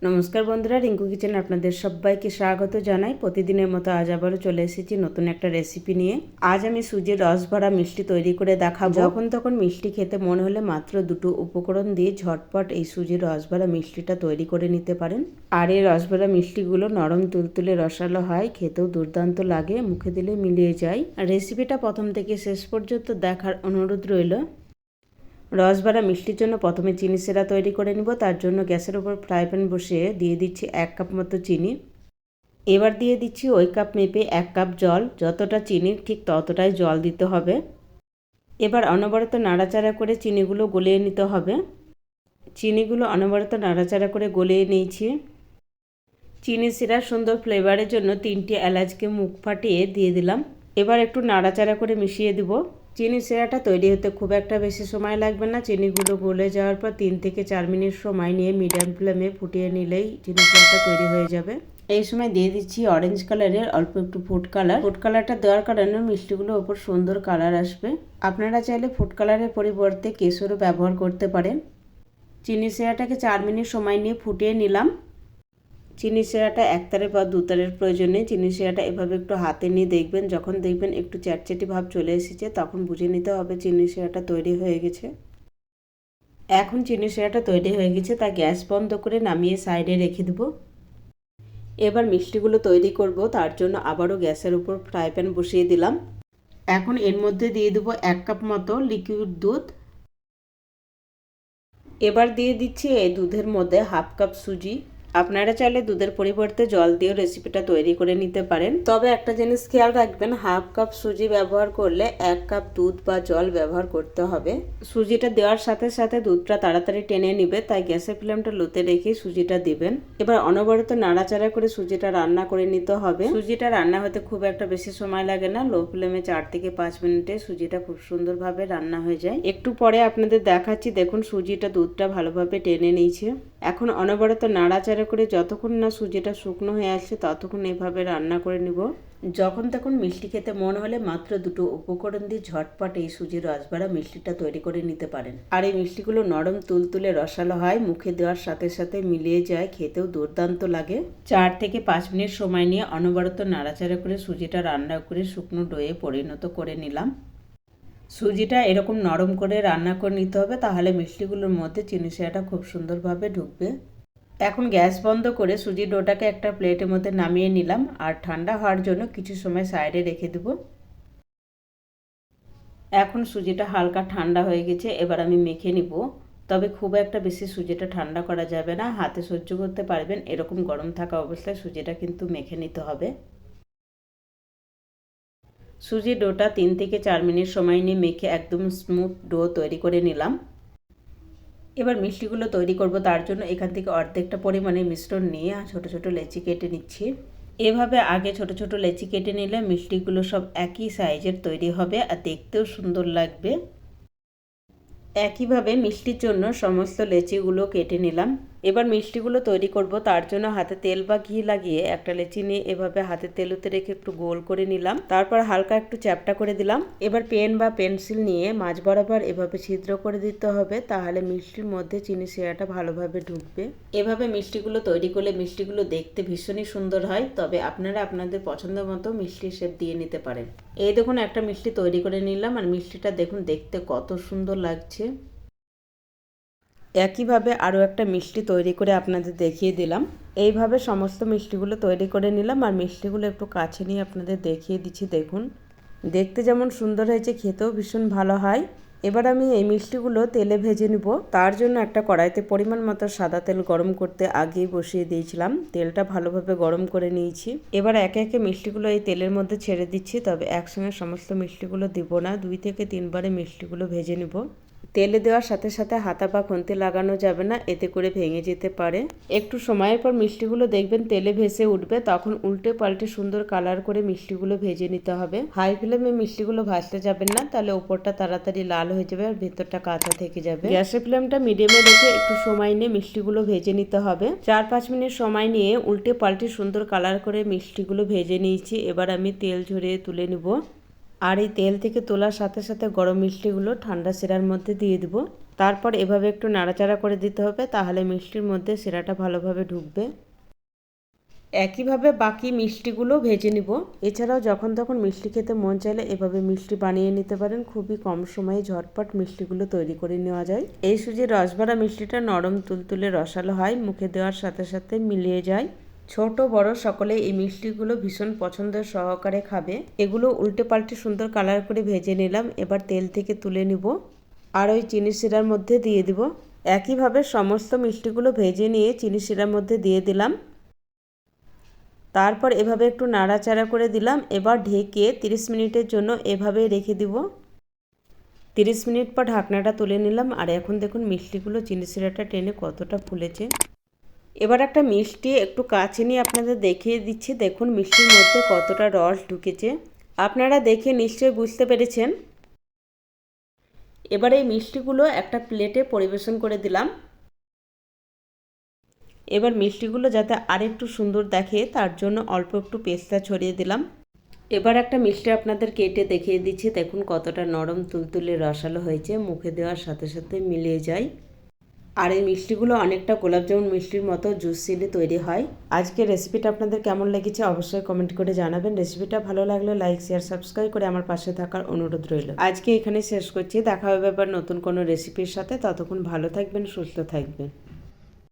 নমস্কার বন্ধুরা, রিঙ্কু কিচেন আপনাদের সবাইকে স্বাগত জানাই। প্রতিদিনের মতো আজ আবারও চলে এসেছি নতুন একটা রেসিপি নিয়ে। আজ আমি সুজির রস ভরা মিষ্টি তৈরি করে দেখাবো। যখন তখন মিষ্টি খেতে মনে হলে মাত্র দুটো উপকরণ দিয়ে ঝটপট এই সুজির রস ভরা মিষ্টিটা তৈরি করে নিতে পারেন। আর এই রস ভরা মিষ্টিগুলো নরম তুলতুলে রসালো হয়, খেতেও দুর্দান্ত লাগে, মুখে দিলে মিলিয়ে যায়। আর রেসিপিটা প্রথম থেকে শেষ পর্যন্ত দেখার অনুরোধ রইল। রসভরা মিষ্টির জন্য প্রথমে চিনি সিরা তৈরি করে নিব। তার জন্য গ্যাসের উপর ফ্রাই প্যান বসিয়ে দিয়ে দিচ্ছি 1 কাপ মতো চিনি। এবার দিয়ে দিচ্ছি ওই কাপ মেপে 1 কাপ জল। যতটা চিনি ঠিক ততটাই জল দিতে হবে। এবার অনবরত নাড়াচাড়া করে চিনিগুলো গলিয়ে নিতে হবে। চিনিগুলো অনবরত নাড়াচাড়া করে গলিয়ে নিয়েছি। চিনি সিরার সুন্দর ফ্লেভারের জন্য 3টি এলাচকে মুখ ফাটিয়ে দিয়ে দিলাম। এবার একটু নাড়াচাড়া করে মিশিয়ে দিব। চিনি সিরাটা তৈরি হতে খুব একটা বেশি সময় লাগবে না। চিনিগুলো গলে যাওয়ার পর 3 থেকে 4 মিনিট সময় নিয়ে মিডিয়াম ফ্লেমে ফুটিয়ে নিলেই চিনি সিরাটা তৈরি হয়ে যাবে। এই সময় দিয়ে দিচ্ছি অরেঞ্জ কালারের অল্প একটু ফুড কালার। ফুড কালারটা দেওয়ার কারণে মিষ্টিগুলোর ওপর সুন্দর কালার আসবে। আপনারা চাইলে ফুড কালারের পরিবর্তে কেশরও ব্যবহার করতে পারেন। চিনি সিরাটাকে 4 মিনিট সময় নিয়ে ফুটিয়ে নিলাম। চিনি সিরাটা একতারে বা দুতারের প্রয়োজন নেই। চিনি সিরাটা এভাবে একটু হাতে নিয়ে দেখবেন, যখন দেখবেন একটু চ্যাটচ্যাটি ভাব চলে এসেছে তখন বুঝে নিতে হবে চিনি সিরাটা তৈরি হয়ে গেছে। এখন চিনি সিরাটা তৈরি হয়ে গেছে, তা গ্যাস বন্ধ করে নামিয়ে সাইডে রেখে দেব। এবার মিষ্টিগুলো তৈরি করব। তার জন্য আবারও গ্যাসের উপর ফ্রাই প্যান বসিয়ে দিলাম। এখন এর মধ্যে দিয়ে দেবো 1 কাপ মতো লিকুইড দুধ। এবার দিয়ে দিচ্ছি এই দুধের মধ্যে 1/2 কাপ সুজি। আপনারা চাইলে দুধের পরিবর্তে জল দিয়েও রেসিপিটা তৈরি করে নিতে পারেন। তবে একটা জিনিস খেয়াল রাখবেন, 1/2 কাপ সুজি ব্যবহার করলে 1 কাপ দুধ বা জল ব্যবহার করতে হবে। সুজিটা দেওয়ার সাথে সাথে দুধটা তাড়াতাড়ি টেনে নিবে, তাই গ্যাসের ফ্লেমটা লোতে রেখে সুজিটা দিবেন। এবার অনবরত নাড়াচাড়া করে সুজিটা রান্না করে নিতে হবে। সুজিটা রান্না হতে খুব একটা বেশি সময় লাগে না। লো ফ্লেমে 4 থেকে 5 মিনিটে সুজিটা খুব সুন্দরভাবে রান্না হয়ে যায়। একটু পরে আপনাদের দেখাচ্ছি। দেখুন সুজিটা দুধটা ভালোভাবে টেনে নিয়েছে। এখন অনবরত নাড়াচাড়া করে যতক্ষণ না সুজিটা শুকনো হয়ে আসছে ততক্ষণ এভাবে রান্না করে নিব। যখন তখন মিষ্টি খেতে মন হলে মাত্র দুটো উপকরণ দিয়ে ঝটপট এই সুজির রসভরা মিষ্টিটা তৈরি করে নিতে পারেন। আর এই মিষ্টিগুলো নরম তুলতুলে রসালো হয়, মুখে দেওয়ার সাথে সাথে মিলিয়ে যায়, খেতেও দুর্দান্ত লাগে। 4 থেকে 5 মিনিট সময় নিয়ে অনবরত নাড়াচাড়া করে সুজিটা রান্না করে শুকনো ডোয়ে পরিণত করে নিলাম। সুজিটা এরকম নরম করে রান্না করে নিতে হবে, তাহলে মিষ্টিগুলোর মধ্যে চিনি সিরাটা খুব সুন্দরভাবে ঢুকবে। এখন গ্যাস বন্ধ করে সুজির ডোটাকে একটা প্লেটের মধ্যে নামিয়ে নিলাম আর ঠান্ডা হওয়ার জন্য কিছু সময় সাইডে রেখে দেব। এখন সুজিটা হালকা ঠান্ডা হয়ে গেছে। এবার আমি মেখে নিব। তবে খুব একটা বেশি সুজিটা ঠান্ডা করা যাবে না, হাতে সহ্য করতে পারবেন এরকম গরম থাকা অবস্থায় সুজিটা কিন্তু মেখে নিতে হবে। সুজির ডোটা 3 থেকে 4 মিনিট সময় নিয়ে মেখে একদম স্মুথ ডো তৈরি করে নিলাম। এবার মিষ্টিগুলো তৈরি করব। তার জন্য এখান থেকে অর্ধেকটা পরিমাণে মিশ্রণ নিয়ে ছোট ছোট লেচি কেটে নিচ্ছি। এভাবে আগে ছোট ছোট লেচি কেটে নিলে মিষ্টিগুলো সব একই সাইজের তৈরি হবে আর দেখতেও সুন্দর লাগবে। একইভাবে মিষ্টির জন্য সমস্ত লেচিগুলো কেটে নিলাম। এবার মিষ্টিগুলো তৈরি করব। তার জন্য হাতে তেল বা ঘি লাগিয়ে একটা লেচি নিয়ে এভাবে হাতে তেলুতে রেখে একটু গোল করে নিলাম। তারপর হালকা একটু চ্যাপটা করে দিলাম। এবার পেন বা পেন্সিল নিয়ে মাঝ বরাবর এভাবে ছিদ্র করে দিতে হবে, তাহলে মিষ্টির মধ্যে চিনি সিরাটা ভালোভাবে ঢুকবে। এভাবে মিষ্টিগুলো তৈরি করলে মিষ্টিগুলো দেখতে ভীষণই সুন্দর হয়। তবে আপনারা আপনাদের পছন্দ মতো মিষ্টির শেপ দিয়ে নিতে পারেন। এই দেখুন একটা মিষ্টি তৈরি করে নিলাম আর মিষ্টিটা দেখুন দেখতে কত সুন্দর লাগছে। একইভাবে আরও একটা মিষ্টি তৈরি করে আপনাদের দেখিয়ে দিলাম। এইভাবে সমস্ত মিষ্টিগুলো তৈরি করে নিলাম আর মিষ্টিগুলো একটু কাছে নিয়ে আপনাদের দেখিয়ে দিচ্ছি। দেখুন দেখতে যেমন সুন্দর হয়েছে, খেতেও ভীষণ ভালো হয়। এবার আমি এই মিষ্টিগুলো তেলে ভেজে নিব। তার জন্য একটা কড়াইতে পরিমাণ মতো সাদা তেল গরম করতে আগেই বসিয়ে দিয়েছিলাম। তেলটা ভালোভাবে গরম করে নিয়েছি। এবার একে একে মিষ্টিগুলো এই তেলের মধ্যে ছেড়ে দিচ্ছি। তবে একসঙ্গে সমস্ত মিষ্টিগুলো দিব না, 2 থেকে 3 বারে মিষ্টিগুলো ভেজে নিব। তেলে দেওয়ার সাথে সাথে হাতা বা খুন্তি লাগানো যাবে না, এতে করে ভেঙে যেতে পারে। একটু সময়ের পর মিষ্টিগুলো দেখবেন তেলে ভেসে উঠবে, তখন উল্টে পাল্টে সুন্দর কালার করে মিষ্টিগুলো ভেজে নিতে হবে। হাই ফ্লেমে মিষ্টিগুলো ভাজতে যাবেন না, তাহলে উপরটা তাড়াতাড়ি লাল হয়ে যাবে আর ভেতরটা কাঁচা থেকে যাবে। গ্যাসের ফ্লেমটা মিডিয়ামে রেখে একটু সময় নিয়ে মিষ্টিগুলো ভেজে নিতে হবে। 4-5 মিনিট সময় নিয়ে উল্টে পাল্টে সুন্দর কালার করে মিষ্টিগুলো ভেজে নিয়েছি। এবার আমি তেল ঝরিয়ে তুলে নেব। আর এই তেল থেকে তোলার সাথে সাথে গরম মিষ্টিগুলো ঠান্ডা শিরার মধ্যে দিয়ে দেবো। তারপর এভাবে একটু নাড়াচাড়া করে দিতে হবে, তাহলে মিষ্টির মধ্যে শিরাটা ভালোভাবে ঢুকবে। একইভাবে বাকি মিষ্টিগুলো ভেজে নিব। এছাড়াও যখন তখন মিষ্টি খেতে মন চাইলে এভাবে মিষ্টি বানিয়ে নিতে পারেন। খুবই কম সময়ে ঝটপট মিষ্টিগুলো তৈরি করে নেওয়া যায়। এই সুজির রসভরা মিষ্টিটা নরম তুলতুলে রসালো হয়, মুখে দেওয়ার সাথে সাথে মিলিয়ে যায়। ছোট বড় সকলে এই মিষ্টিগুলো ভীষণ পছন্দের সহকারে খাবে। এগুলো উল্টে পাল্টে সুন্দর কালার করে ভেজে নিলাম। এবার তেল থেকে তুলে নিব আর ওই চিনি শিরার মধ্যে দিয়ে দিব। একইভাবে সমস্ত মিষ্টিগুলো ভেজে নিয়ে চিনি শিরার মধ্যে দিয়ে দিলাম। তারপর এভাবে একটু নাড়াচাড়া করে দিলাম। এবার ঢেকে 30 মিনিটের জন্য এভাবেই রেখে দিব। 30 মিনিট পর ঢাকনাটা তুলে নিলাম আর এখন দেখুন মিষ্টিগুলো চিনি শিরাটা টেনে কতটা ফুলেছে। এবার একটা মিষ্টি একটু কাছে নিয়ে আপনাদের দেখিয়ে দিচ্ছি। দেখুন মিষ্টির মধ্যে কতটা রস ঢুকেছে, আপনারা দেখে নিশ্চয়ই বুঝতে পেরেছেন। এবার এই মিষ্টিগুলো একটা প্লেটে পরিবেশন করে দিলাম। এবার মিষ্টিগুলো যাতে আরেকটু সুন্দর দেখে তার জন্য অল্প একটু পেস্তা ছড়িয়ে দিলাম। এবার একটা মিষ্টি আপনাদের কেটে দেখিয়ে দিচ্ছি। দেখুন কতটা নরম তুলতুলে রসালো হয়েছে, মুখে দেওয়ার সাথে সাথে মিলিয়ে যায়। আর এই মিষ্টিগুলো অনেকটা গোলাপজামুন মিষ্টির মতো জুসিলি তৈরি হয়। আজকের রেসিপিটা আপনাদের কেমন লেগেছে অবশ্যই কমেন্ট করে জানাবেন। রেসিপিটা ভালো লাগলে লাইক শেয়ার সাবস্ক্রাইব করে আমার পাশে থাকার অনুরোধ রইল। আজকে এখানে শেষ করছি, দেখা হবে আবার নতুন কোনো রেসিপির সাথে। ততক্ষণ ভালো থাকবেন, সুস্থ থাকবেন।